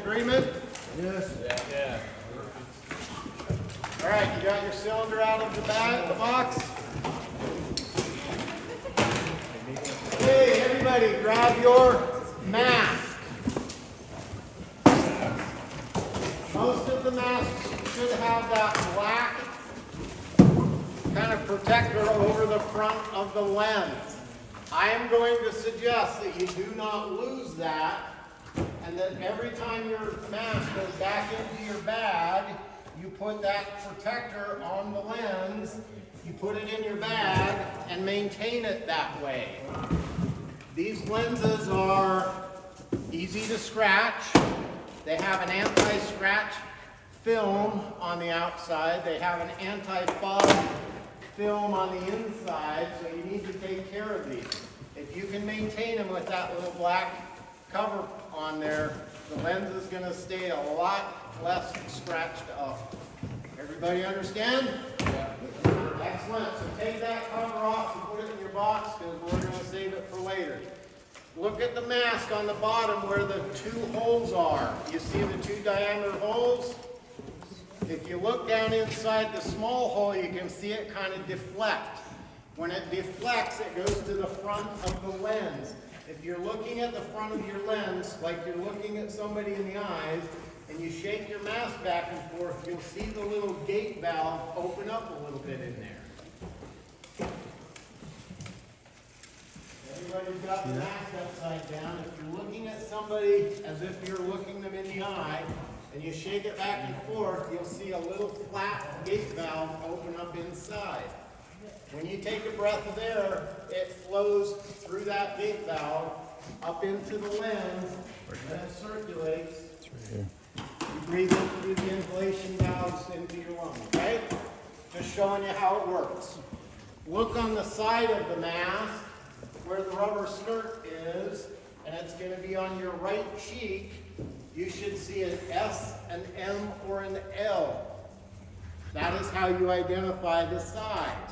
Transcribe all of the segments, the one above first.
agreement? Yes. Yeah. All right, you got your cylinder out of the box? Okay, everybody grab your mask. Most of the masks should have that black kind of protector over the front of the lens. I am going to suggest that you do not lose that, and that every time your mask goes back into your bag, you put that protector on the lens, you put it in your bag, and maintain it that way. These lenses are easy to scratch. They have an anti-scratch film on the outside. They have an anti-fog film on the inside, so you need to take care of these. If you can maintain them with that little black cover on there, the lens is going to stay a lot less scratched up. Everybody understand? Yeah. Excellent. So take that cover off and put it in your box because we're going to save it for later. Look at the mask on the bottom where the two holes are. You see the two diameter holes? If you look down inside the small hole, you can see it kind of deflect. When it deflects, it goes to the front of the lens. If you're looking at the front of your lens, like you're looking at somebody in the eyes, and you shake your mask back and forth, you'll see the little gate valve open up a little bit in there. Everybody's got the mask upside down. If you're looking at somebody as if you're looking them in the eye, and you shake it back and forth, you'll see a little flat gate valve open up inside. When you take a breath of air, it flows through that gate valve up into the lens, and it circulates. You breathe in through the inhalation valves into your lungs, right? Just showing you how it works. Look on the side of the mask where the rubber skirt is, and it's going to be on your right cheek. You should see an S, an M, or an L. That is how you identify the size.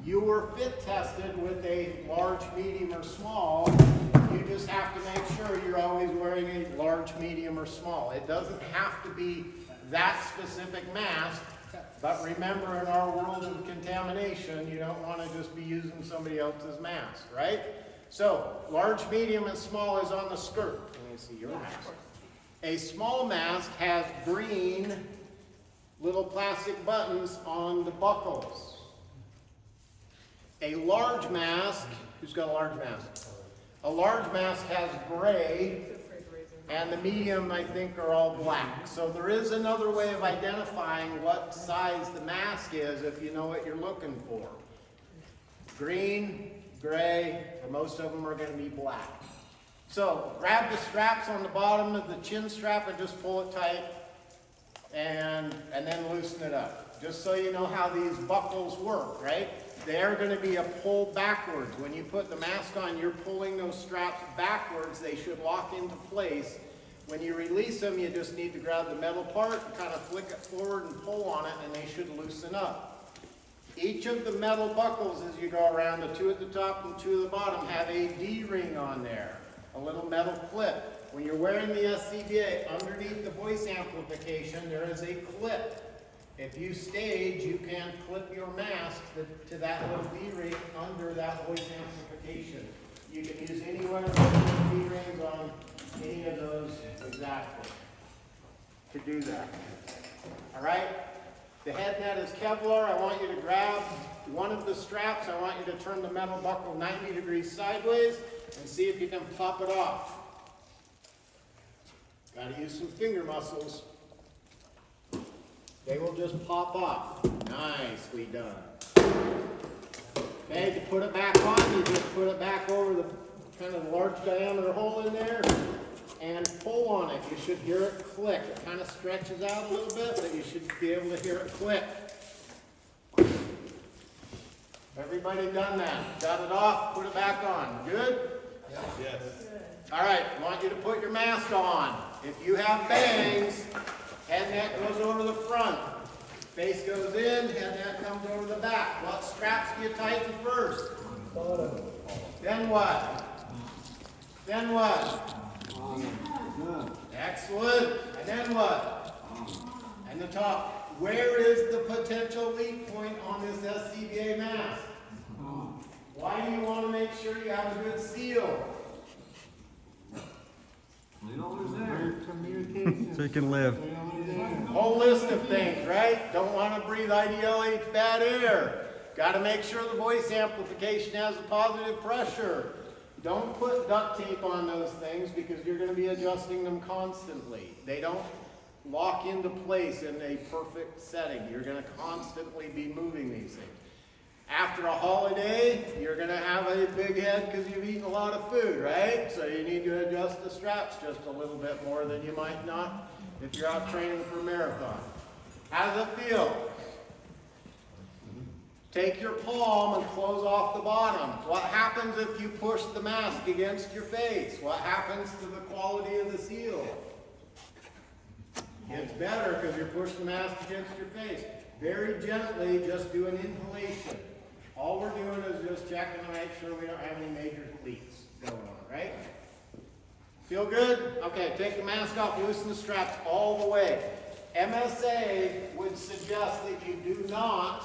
You were fit tested with a large, medium, or small. You just have to make sure you're always wearing a large, medium, or small. It doesn't have to be that specific mask, but remember, in our world of contamination, you don't want to just be using somebody else's mask, right? So, large, medium, and small is on the skirt. Let me see your mask. A small mask has green little plastic buttons on the buckles. A large mask, who's got a large mask? A large mask has gray, and the medium, I think, are all black. So there is another way of identifying what size the mask is if you know what you're looking for. Green, gray, or most of them are going to be black. So grab the straps on the bottom of the chin strap and just pull it tight, and then loosen it up. Just so you know how these buckles work, right? They're going to be a pull backwards. When you put the mask on, you're pulling those straps backwards. They should lock into place. When you release them, you just need to grab the metal part and kind of flick it forward and pull on it, and they should loosen up. Each of the metal buckles, as you go around, the two at the top and two at the bottom, have a D-ring on there, a little metal clip. When you're wearing the SCBA, underneath the voice amplification, there is a clip. If you stage, you can clip your mask to that little D-ring under that voice amplification. You can use any one of those D-rings on any of those exactly to do that. All right? The head net is Kevlar. I want you to grab one of the straps. I want you to turn the metal buckle 90 degrees sideways and see if you can pop it off. Got to use some finger muscles. They will just pop off. Nicely done. Okay, to put it back on, you just put it back over the kind of large diameter hole in there and pull on it. You should hear it click. It kind of stretches out a little bit, but you should be able to hear it click. Everybody done that? Got it off, put it back on. Good? Yes. All right, I want you to put your mask on. If you have bangs, head net goes over the front. Face goes in, head net comes over the back. What straps do you tighten first? Then what? Then what? Excellent. And then what? And the top. Where is the potential leak point on this SCBA mask? Why do you want to make sure you have a good seal? So you can live. Whole list of things, right? Don't want to breathe IDLH bad air. Got to make sure the voice amplification has a positive pressure. Don't put duct tape on those things because you're going to be adjusting them constantly. They don't lock into place in a perfect setting. You're going to constantly be moving these things. After a holiday, you're going to have a big head because you've eaten a lot of food, right? So you need to adjust the straps just a little bit more than you might not if you're out training for a marathon. How does it feel? Take your palm and close off the bottom. What happens if you push the mask against your face? What happens to the quality of the seal? It's better because you're pushing the mask against your face. Very gently, just do an inhalation. All we're doing is just checking to make sure we don't have any major leaks going on, right? Feel good? Okay, take the mask off, loosen the straps all the way. MSA would suggest that you do not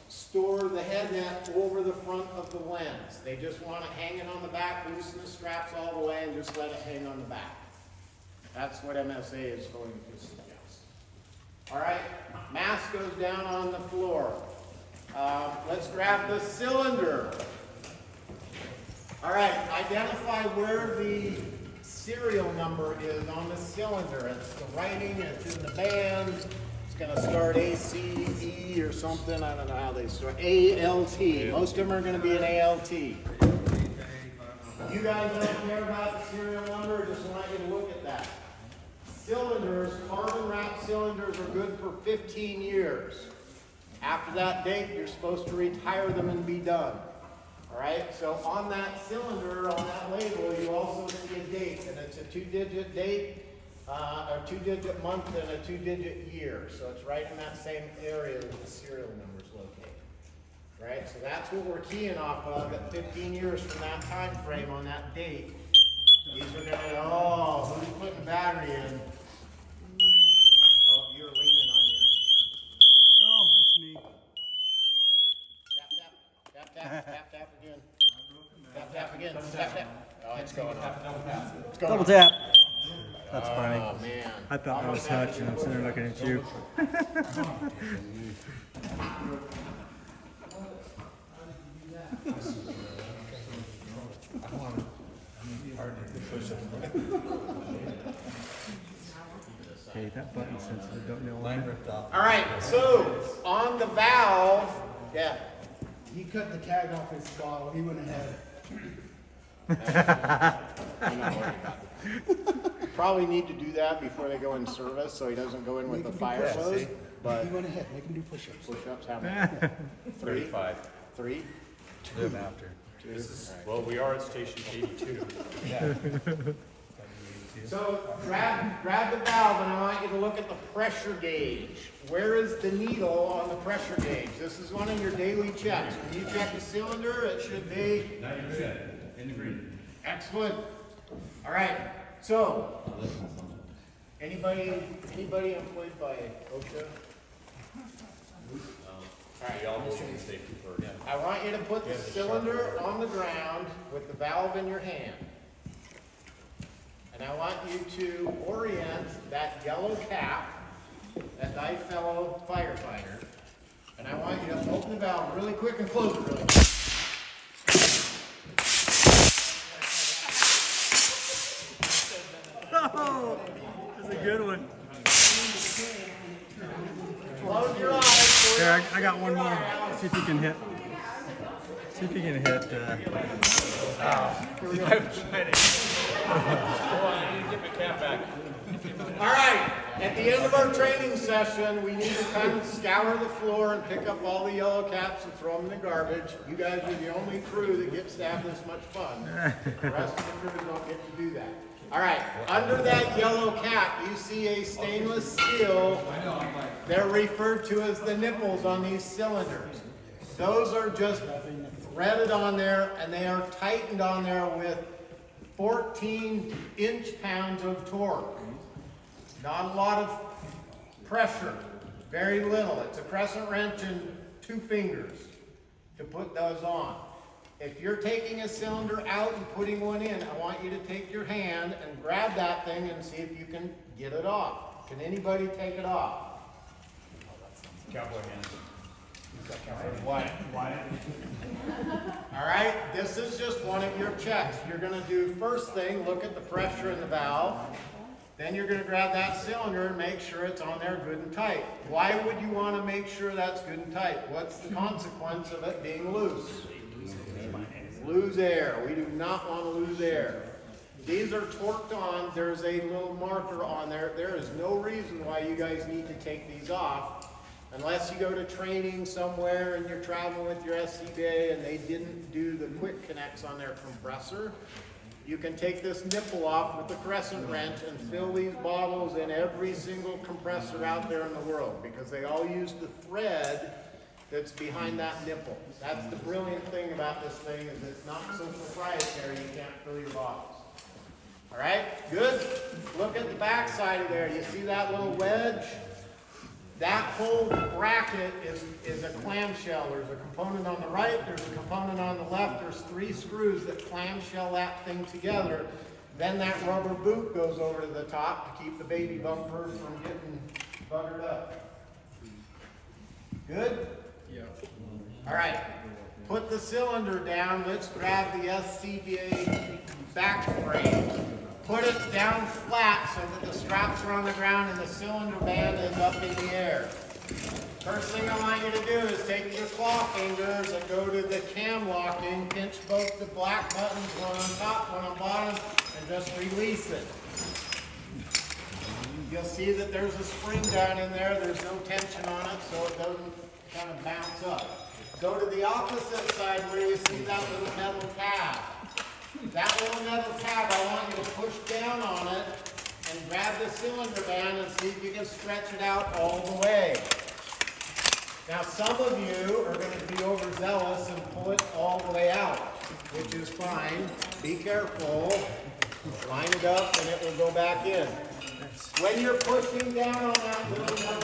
store the head net over the front of the lens. They just want to hang it on the back, loosen the straps all the way, and just let it hang on the back. That's what MSA is going to suggest. All right, mask goes down on the floor. Let's grab the cylinder. All right, identify where the serial number is on the cylinder. It's the writing, it's in the band. It's going to start ACE or something. I don't know how they start. ALT. Most of them are going to be an ALT. You guys don't care about the serial number, just want you to look at that. Cylinders, carbon wrap cylinders are good for 15 years. After that date, you're supposed to retire them and be done. All right, so on that cylinder, on that label, you also see a date, and it's a 2-digit date, a 2-digit month, and a 2-digit year. So it's right in that same area that the serial number is located. Right, so that's what we're keying off of at 15 years from that time frame on that date. These are going to, oh, who's putting battery in? Oh, you're leaning on your. Oh, it's me. Tap, tap, tap, tap, tap again. Tap, tap again. Tap, tap. Oh, it's going on. It's going Double on. tap. That's funny. Oh, man. I thought I was Hutch and I'm sitting there looking at you. Hey, that button sensitive, don't know why. All right, so on the valve, yeah. He cut the tag off his bottle. He went ahead. I'm not worried about it. Probably need to do that before they go in service so he doesn't go in with the fire hose. But He went ahead. Make him do push-ups. push-ups, how many? 35. 3? Live after. 2? Well, we are at station 82. So grab the valve and I want you to look at the pressure gauge. Where is the needle on the pressure gauge? This is one of your daily checks. When you check the cylinder, it should be 90%. In the green. excellent. All right. So anybody employed by OSHA? All right, y'all believe in safety first. I want you to put the cylinder on the ground with the valve in your hand. And I want you to orient that yellow cap, that thy fellow firefighter, and I want you to open the valve really quick and close it really quick. Oh, that's a good one. Close your eyes. Here, I got one more. See if you can hit. See if you can hit. All right, at the end of our training session, we need to kind of scour the floor and pick up all the yellow caps and throw them in the garbage. You guys are the only crew that gets to have this much fun. The rest of the crew don't get to do that. All right, under that yellow cap, you see a stainless steel. They're referred to as the nipples on these cylinders. Those are just threaded on there, and they are tightened on there with 14 inch-pounds of torque. Not a lot of pressure, very little. It's a crescent wrench and 2 fingers to put those on. If you're taking a cylinder out and putting one in, I want you to take your hand and grab that thing and see if you can get it off. Can anybody take it off? Cowboy hands. Why? All right, this is just one of your checks. You're going to do first thing, look at the pressure in the valve. Then you're going to grab that cylinder and make sure it's on there good and tight. Why would you want to make sure that's good and tight? What's the consequence of it being loose? Lose air. We do not want to lose air. These are torqued on. There's a little marker on there. There is no reason why you guys need to take these off unless you go to training somewhere and you're traveling with your SCBA and they didn't do the quick connects on their compressor. You can take this nipple off with the crescent wrench and fill these bottles in every single compressor out there in the world because they all use the thread that's behind that nipple. That's the brilliant thing about this thing is it's not so proprietary you can't fill your bottles. All right, good. Look at the back side of there. You see that little wedge? That whole bracket is a clamshell. There's a component on the right, there's a component on the left. There's 3 screws that clamshell that thing together. Then that rubber boot goes over to the top to keep the baby bumper from getting buggered up. Good? Yeah. All right, put the cylinder down. Let's grab the SCBA back frame. Put it down flat so that the straps are on the ground and the cylinder band is up in the air. First thing I want you to do is take your claw fingers and go to the cam locking, pinch both the black buttons, one on top, one on bottom, and just release it. You'll see that there's a spring down in there. There's no tension on it, so it doesn't kind of bounce up. Go to the opposite side where you see that little metal tab. That little metal tab, I want you to push down on it and grab the cylinder band and see if you can stretch it out all the way. Now some of you are going to be overzealous and pull it all the way out, which is fine. Be careful. Line it up and it will go back in. When you're pushing down on that little metal